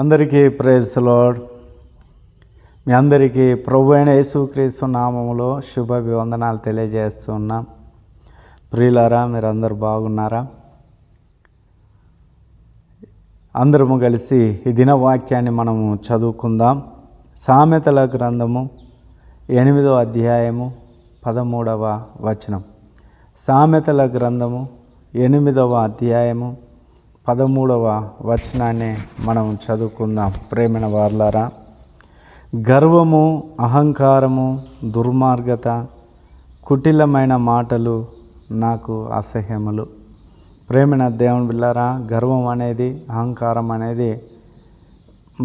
అందరికీ praise the lord. మీ అందరికీ ప్రభు అయిన యేసుక్రీస్తు నామములో శుభాభివందనాలు తెలియజేస్తున్నాం. ప్రియులారా, మీరు అందరు బాగున్నారా? అందరము కలిసి ఈ దిన వాక్యాన్ని మనము చదువుకుందాం. సామెతల గ్రంథము 8వ అధ్యాయము 13వ వచనం. సామెతల గ్రంథము 8వ అధ్యాయము 13వ వచనాన్ని మనం చదువుకుందాం. ప్రేమైన వారలారా, గర్వము, అహంకారము, దుర్మార్గత, కుటిలమైన మాటలు నాకు అసహ్యములు. ప్రేమైన దేవుని బిడ్డలారా, గర్వం అనేది, అహంకారం అనేది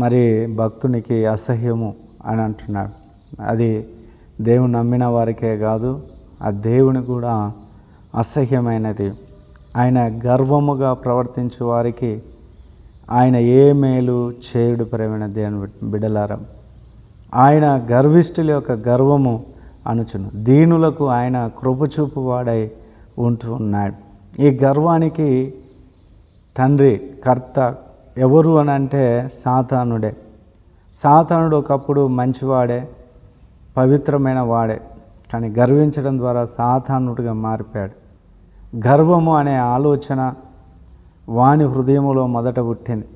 మరి భక్తునికి అసహ్యము అని అంటున్నాడు. అది దేవుని నమ్మిన వారికే కాదు, ఆ దేవుని కూడా అసహ్యమైనది. ఆయన గర్వముగా ప్రవర్తించే వారికి ఆయన ఏ మేలు చేయుడు. ప్రేమైన దేవుని బిడ్డలారా, ఆయన గర్విష్ఠుల యొక్క గర్వము అనుచును, దీనులకు ఆయన కృపచూపు వాడై ఉంటూ ఉన్నాడు. ఈ గర్వానికి తండ్రి, కర్త ఎవరు అని అంటే సాతానుడే. సాతానుడు ఒకప్పుడు మంచివాడే, పవిత్రమైన వాడే, కానీ గర్వించడం ద్వారా సాతానుడిగా మారిపోయాడు. గర్వము అనే ఆలోచన వాని హృదయములో మొదట పుట్టింది.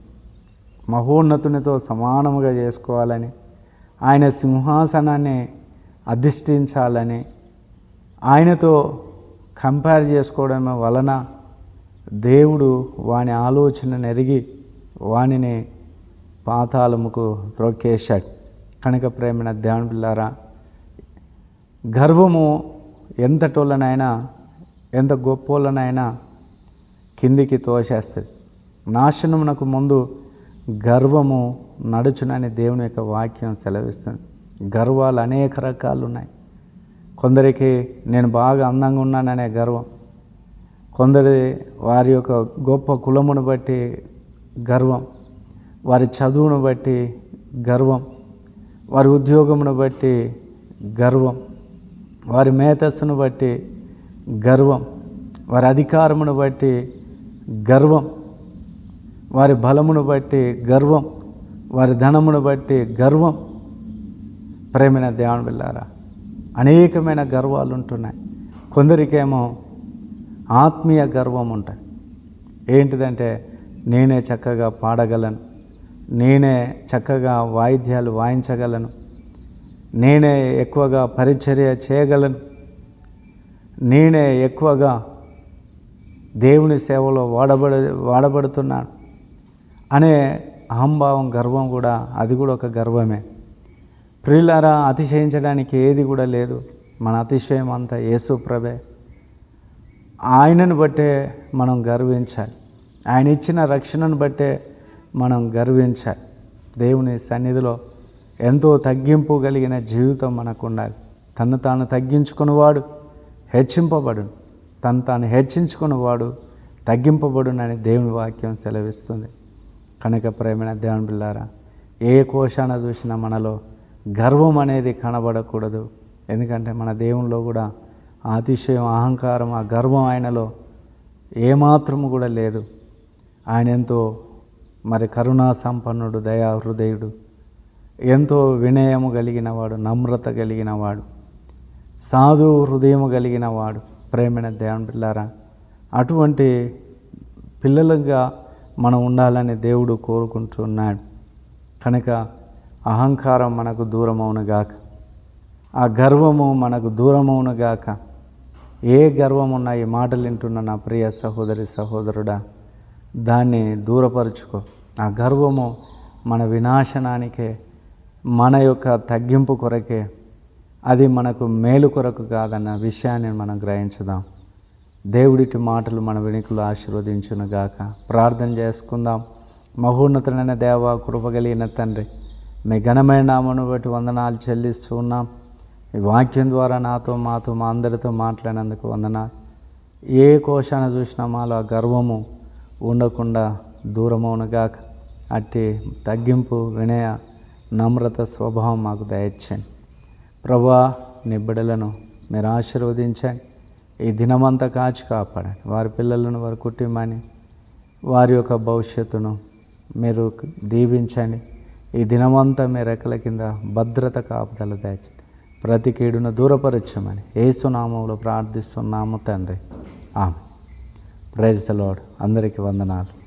మహోన్నతునితో సమానముగా చేసుకోవాలని, ఆయన సింహాసనాన్ని అధిష్ఠించాలని, ఆయనతో కంపేర్ చేసుకోవడం వలన దేవుడు వాని ఆలోచనను ఎరిగి వానిని పాతాళముకు త్రొక్కేశాడు. కనుక ప్రేమైన దేవుని పిల్లారా, గర్వము ఎంతటోళ్ళనైనా, ఎంత గొప్పోళ్ళనైనా కిందికి తోసేస్తుంది. నాశనమునకు ముందు గర్వము నడుచునని దేవుని యొక్క వాక్యం సెలవిస్తుంది. గర్వాలు అనేక రకాలు ఉన్నాయి. కొందరికి నేను బాగా అందంగా ఉన్నాననే గర్వం, కొందరి వారి యొక్క గొప్ప కులమును బట్టి గర్వం, వారి చదువును బట్టి గర్వం, వారి ఉద్యోగమును బట్టి గర్వం, వారి మేధస్సును బట్టి గర్వం, వారి అధికారమును బట్టి గర్వం, వారి బలమును బట్టి గర్వం, వారి ధనమును బట్టి గర్వం. ప్రేమైన దేవుని బిడ్డలారా, అనేకమైన గర్వాలు ఉంటున్నాయి. కొందరికేమో ఆత్మీయ గర్వం ఉంటుంది. ఏంటిదంటే, నేనే చక్కగా పాడగలను, నేనే చక్కగా వాయిద్యాలు వాయించగలను, నేనే ఎక్కువగా పరిచర్య చేయగలను, నేనే ఎక్కువగా దేవుని సేవలో వాడబడుతున్నాను అనే అహంభావం, గర్వం కూడా, అది కూడా ఒక గర్వమే. ప్రియులారా, అతిశయించడానికి ఏది కూడా లేదు. మన అతిశయం అంతా యేసు ప్రభే. ఆయనను బట్టే మనం గర్వించాలి. ఆయన ఇచ్చిన రక్షణను బట్టే మనం గర్వించాలి. దేవుని సన్నిధిలో ఎంతో తగ్గింపు కలిగిన జీవితం మనకు ఉండాలి. తను తాను తగ్గించుకునేవాడు హెచ్చింపబడును, తను తాను హెచ్చించుకునేవాడు తగ్గింపబడునని దేవుని వాక్యం సెలవిస్తుంది. కనుక ప్రేమైన దేవుని బిడ్డలారా, ఏ కోశాన చూసినా మనలో గర్వం అనేది కనబడకూడదు. ఎందుకంటే మన దేవునిలో కూడా ఆ అతిశయం, అహంకారం, ఆ గర్వం ఆయనలో ఏమాత్రము కూడా లేదు. ఆయన ఎంతో మరి కరుణా సంపన్నుడు, దయా హృదయుడు, ఎంతో వినయము కలిగిన వాడు, నమ్రత కలిగిన వాడు, సాధు హృదయము కలిగిన వాడు. ప్రేమైన దేవుని బిడ్డలారా, అటువంటి పిల్లలుగా మనం ఉండాలని దేవుడు కోరుకుంటున్నాడు. కనుక అహంకారం మనకు దూరమవునుగాక, ఆ గర్వము మనకు దూరమవునుగాక. ఏ గర్వం ఉన్నా, ఈ మాటలు వింటున్న నా ప్రియ సహోదరి సహోదరుడా, దాన్ని దూరపరుచుకో. ఆ గర్వము మన వినాశనానికే, మన యొక్క తగ్గింపు కొరకే, అది మనకు మేలు కొరకు కాదన్న విషయాన్ని మనం గ్రహించుదాం. దేవుడిటి మాటలు మన వెనుకలు ఆశీర్వదించునుగాక. ప్రార్థన చేసుకుందాం. మహోన్నతుడైన దేవ, కృపగలిగిన తండ్రి, మీ ఘనమైన నామమును బట్టి వందనాలు చెల్లిస్తూ ఉన్నాం. ఈ వాక్యం ద్వారా నాతో, మాతో, మా అందరితో మాట్లాడినందుకు వందనాలు. ఏ కోశాన చూసినా మాలో ఆ గర్వము ఉండకుండా దూరమవునుగాక. అట్టి తగ్గింపు, వినయ, నమ్రత స్వభావం మాకు దయచేయండి. ప్రభువా, నీ బిడ్డలను మీరు ఆశీర్వదించండి. ఈ దినమంతా కాచి కాపాడండి. వారి పిల్లలను, వారి కుటుంబాన్ని, వారి యొక్క భవిష్యత్తును మీరు దీవించండి. ఈ దినమంతా మీ రెక్కల కింద భద్రత కాపుదల దాచండి. ప్రతి కీడును దూరపరచమని యేసు నామములో ప్రార్థిస్తున్నాము తండ్రి. ఆమెన్. Praise the lord. అందరికీ వందనాలు.